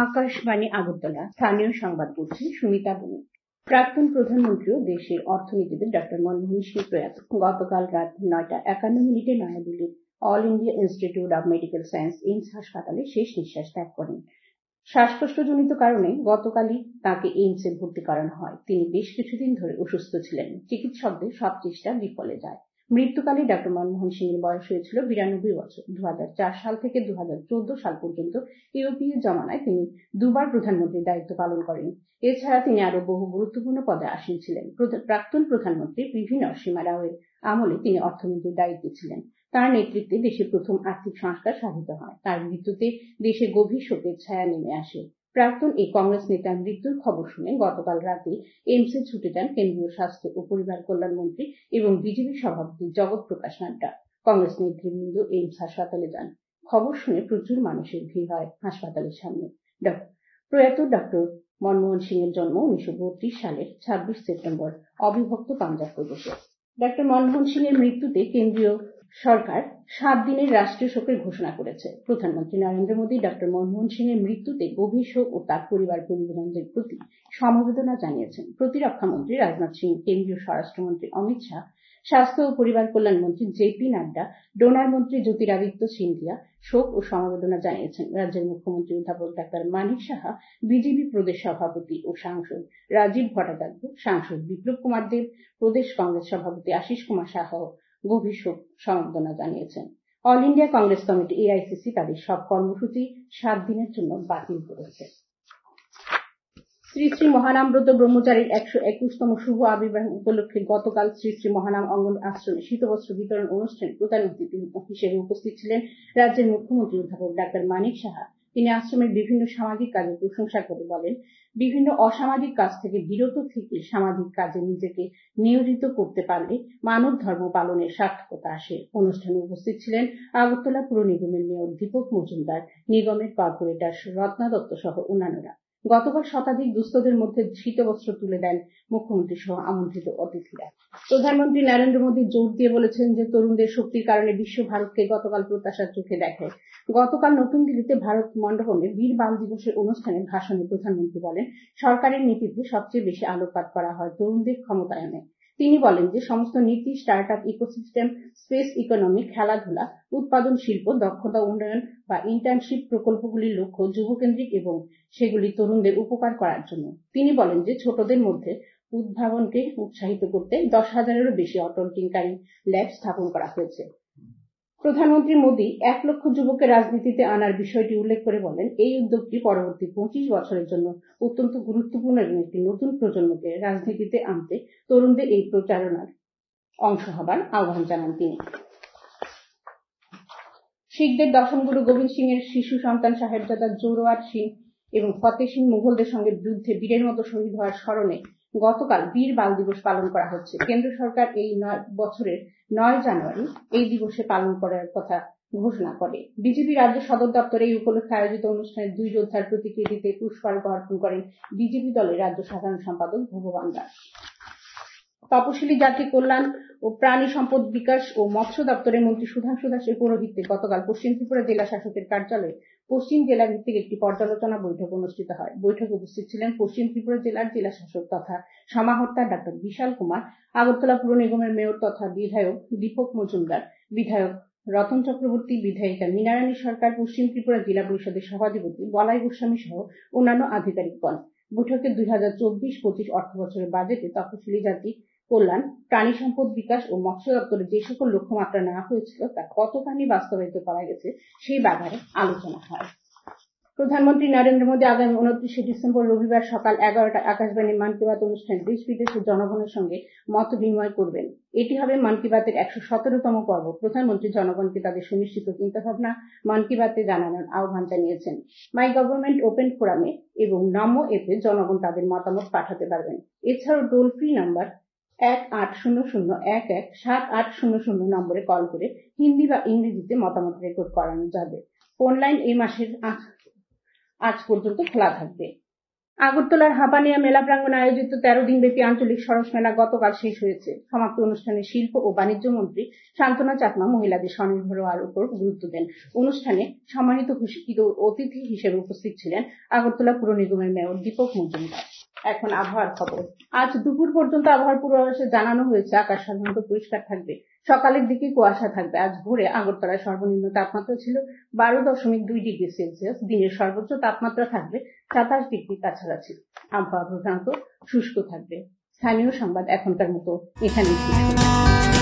আকাশবাণী আগরতলা স্থানীয় সংবাদ পড়ছি সুমিতা বণিক। প্রাক্তন প্রধানমন্ত্রী ও দেশের অর্থনীতিবিদ ডক্টর মনমোহন সিং প্রয়াত। গতকাল রাত 9:51 নয়াদিল্লির all India institute of medical science AIIMS হাসপাতালে শেষ নিঃশ্বাস ত্যাগ করেন। শ্বাসকষ্টজনিত কারণে গতকালই তাঁকে এইমসে ভর্তি করানো হয়। তিনি বেশ কিছুদিন ধরে অসুস্থ ছিলেন। চিকিৎসকদের সব চেষ্টা বিফলে যায়। মৃত্যুকালে ডক্টর মনমোহন সিং এর বয়স হয়েছিল 92 বছর। 2004 সাল থেকে 2014 সাল পর্যন্ত ইউপিএ জমানায় তিনি দুবার প্রধানমন্ত্রীর দায়িত্ব পালন করেন। এছাড়া তিনি আরো বহু গুরুত্বপূর্ণ পদে আসীন ছিলেন। প্রাক্তন প্রধানমন্ত্রী পিভি নরসিম্হা রাওয়ের আমলে তিনি অর্থমন্ত্রীর দায়িত্বে ছিলেন। তার নেতৃত্বে দেশে প্রথম আর্থিক সংস্কার সাধিত হয়। তার মৃত্যুতে দেশে গভীর শোকের ছায়া নেমে আসে। প্রাক্তন এই কংগ্রেস নেতার মৃত্যুর খবর শুনে গতকাল রাতে এইমসে ছুটে যান কেন্দ্রীয় স্বাস্থ্য ও পরিবার কল্যাণ মন্ত্রী এবং বিজেপি সভাপতি জগৎ প্রকাশ নাড্ডা। কংগ্রেস নেতৃবৃন্দ এইমস হাসপাতালে যান। খবর শুনে প্রচুর মানুষের ভিড় হয় হাসপাতালের সামনে। প্রয়াত ডক্টর মনমোহন সিং এর জন্ম 1932 সালের 26 সেপ্টেম্বর অবিভক্ত পাঞ্জাব প্রদেশে। ডক্টর মনমোহন সিং এর মৃত্যুতে কেন্দ্রীয় সরকার 7 দিনের রাষ্ট্রীয় শোকের ঘোষণা করেছে। প্রধানমন্ত্রী নরেন্দ্র মোদী ডক্টর মনমোহন সিং এর মৃত্যুতে গভীর শোক ও তার পরিবার পরিজনদের প্রতি সমবেদনা জানিয়েছেন। প্রতিরক্ষা মন্ত্রী রাজনাথ সিং, কেন্দ্রীয় স্বরাষ্ট্রমন্ত্রী অমিত শাহ, স্বাস্থ্য ও পরিবার কল্যাণ মন্ত্রী জেপি নাড্ডা, ডোনার মন্ত্রী জ্যোতিরাদিত্য সিন্ধিয়া শোক ও সমবেদনা জানিয়েছেন। রাজ্যের মুখ্যমন্ত্রী অধ্যাপক ডাক্তার মানিক সাহা, বিজেপি প্রদেশ সভাপতি ও সাংসদ রাজীব ভট্টাচার্য, সাংসদ বিপ্লব কুমার দেব, প্রদেশ কংগ্রেস সভাপতি আশিস কুমার সাহা গভীর শোক সমবেদনা জানিয়েছেন। All India Congress committee AICC তাদের সব কর্মসূচি 7 দিনের জন্য বাতিল করেছে। শ্রী শ্রী মহানামব্রত ব্রহ্মচারীর 121তম শুভ আবির্ভাব উপলক্ষে গতকাল শ্রী শ্রী মহানাম অঙ্গন আশ্রমে শীতবস্ত্র বিতরণ অনুষ্ঠানে প্রধান অতিথি হিসেবে উপস্থিত ছিলেন রাজ্যের মুখ্যমন্ত্রী অধ্যাপক ডাক্তার মানিক সাহা। তিনি আশ্রমের বিভিন্ন সামাজিক কাজের প্রশংসা করে বলেন, বিভিন্ন অসামাজিক কাজ থেকে বিরত থেকে সামাজিক কাজে নিজেকে নিয়োজিত করতে পারলে মানব ধর্ম পালনের সার্থকতা আসে। অনুষ্ঠানে উপস্থিত ছিলেন আগরতলা পুর নিগমের মেয়র দীপক মজুমদার, নিগমের কর্পোরেটর রত্না দত্ত সহ অন্যান্যরা। গতকাল শতাধিক দুস্থদের মধ্যে শীতবস্ত্র তুলে দেন মুখ্যমন্ত্রী সহ আমন্ত্রিত অতিথিরা। প্রধানমন্ত্রী নরেন্দ্র মোদী জোর দিয়ে বলেছেন যে তরুণদের শক্তির কারণে বিশ্ব ভারতকে গতকাল প্রত্যাশার চোখে দেখে। গতকাল নতুন দিল্লিতে ভারত মণ্ডপে বীর বাল দিবসের অনুষ্ঠানে ভাষণে প্রধানমন্ত্রী বলেন, সরকারের নীতিতে সবচেয়ে বেশি আলোকপাত করা হয় তরুণদের ক্ষমতায়নে। তিনি বলেন যে সমস্ত নীতি, স্টার্টআপ ইকোসিস্টেম, স্পেস ইকোনমি, খেলাধুলা, উৎপাদন শিল্প, দক্ষতা উন্নয়ন বা ইন্টার্নশিপ প্রকল্পগুলির লক্ষ্য যুবকেন্দ্রিক এবং সেগুলি তরুণদের উপকার করার জন্য। তিনি বলেন যে ছোটদের মধ্যে উদ্ভাবনকে উৎসাহিত করতে 10,000-এরও বেশি অটল টিংকারিং ল্যাব স্থাপন করা হয়েছে। প্রধানমন্ত্রী মোদী 1 লক্ষ যুবককে রাজনীতিতে আনার বিষয়টি উল্লেখ করে বলেন, এই উদ্যোগটি পরবর্তী 25 বছরের জন্য অত্যন্ত গুরুত্বপূর্ণ এবং একটি নতুন প্রজন্মকে রাজনীতিতে আনতে তরুণদের এই প্রচারণার অংশ হবার আহ্বান জানান তিনি। শিখদের 10ম গুরু গোবিন্দ সিং এর শিশু সন্তান সাহেবজাদা জোরওয়ার সিং এবং ফতেহ সিং মুঘলদের সঙ্গে যুদ্ধে বীরের মতো শহীদ হওয়ার স্মরণে গতকাল বীর বাল দিবস পালন করা হচ্ছে। কেন্দ্র সরকার এই বছরের 9 জানুয়ারি এই দিবসে পালন করার কথা ঘোষণা করে। বিজেপি রাজ্য সদর দপ্তরে এই উপলক্ষে আয়োজিত অনুষ্ঠানে 2 যোদ্ধার প্রতিকৃতিতে পুষ্পার্ঘ্য অর্পণ করেন বিজেপি দলের রাজ্য সাধারণ সম্পাদক ভগবান দাস। তপশিলি জাতি কল্যাণ ও প্রাণী সম্পদ বিকাশ ও মৎস্য দপ্তরের মন্ত্রী সুধাংশু দাসের পৌরোহিত্যে গতকাল পশ্চিম ত্রিপুরা জেলা শাসকের কার্যালয়ে পশ্চিম জেলা ভিত্তিক একটি পর্যালোচনা বৈঠক অনুষ্ঠিত হয়। বৈঠকে উপস্থিত ছিলেন পশ্চিম ত্রিপুরা জেলার জেলা শাসক তথা সমাহর্তা ডাক্তার বিশাল কুমার, আগরতলা পুর নিগমের মেয়র তথা বিধায়ক দীপক মজুমদার, বিধায়ক রতন চক্রবর্তী, বিধায়িকা মীনারানী সরকার, পশ্চিম ত্রিপুরা জেলা পরিষদের সভাধিপতি বলাই গোস্বামী সহ অন্যান্য আধিকারিকগণ। বৈঠকে 2024-25 অর্থ বছরের বাজেটে তপশিলি জাতি কল্যাণ, প্রাণী সম্পদ বিকাশ ও মৎস্য দপ্তরে যে সকল লক্ষ্যমাত্রা নেওয়া হয়েছিল তা কতখানি বাস্তবায়িত করা গেছে সেই ব্যাপারে আলোচনা হয়। প্রধানমন্ত্রী নরেন্দ্র মোদী আগামী 29 ডিসেম্বর রবিবার সকাল 11টায় আকাশবাণী মন কি বাত অনুষ্ঠানে দেশ বিদেশের জনগণের সঙ্গে মত বিনিময় করবেন। এটি হবে মন কি বাতের 117তম পর্ব। প্রধানমন্ত্রী জনগণকে তাদের সুনিশ্চিত চিন্তাভাবনা মন কি বাতে জানানোর আহ্বান জানিয়েছেন। মাই গভর্নমেন্ট ওপেন ফোরামে এবং নমো অ্যাপে জনগণ তাদের মতামত পাঠাতে পারবেন। এছাড়াও টোল ফ্রি নাম্বার 1800117800 নম্বরে কল করে হিন্দি বা ইংরেজিতে মতামত রেকর্ড করানো যাবে। ফোন লাইন এই মাসের আজ পর্যন্ত খোলা থাকবে। আগরতলার হাপানিয়া মেলা প্রাঙ্গণে আয়োজিত 13 দিনব্যাপী আঞ্চলিক সরস মেলা গতকাল শেষ হয়েছে। সমাপ্তি অনুষ্ঠানে শিল্প ও বাণিজ্য মন্ত্রী শান্তনা চাকমা মহিলাদের স্বনির্ভর হওয়ার উপর গুরুত্ব দেন। অনুষ্ঠানে সম্মানিত অতিথি হিসেবে উপস্থিত ছিলেন আগরতলা পুর নিগমের মেয়র দীপক মজুমদার। এখন আবহাওয়ার খবর। আজ দুপুর পর্যন্ত আবহাওয়ার পূর্বাভাসে জানানো হয়েছে আকাশ সাধারণত পরিষ্কার থাকবে। সকালের দিকে কুয়াশা থাকবে। আজ ভোরে আগরতলার সর্বনিম্ন তাপমাত্রা ছিল 12.2 ডিগ্রি সেলসিয়াস। দিনের সর্বোচ্চ তাপমাত্রা থাকবে 27 ডিগ্রির কাছাকাছি। আবহাওয়া প্রধানত শুষ্ক থাকবে। স্থানীয় সংবাদ এখনকার মতো এখানেই শেষ হলো।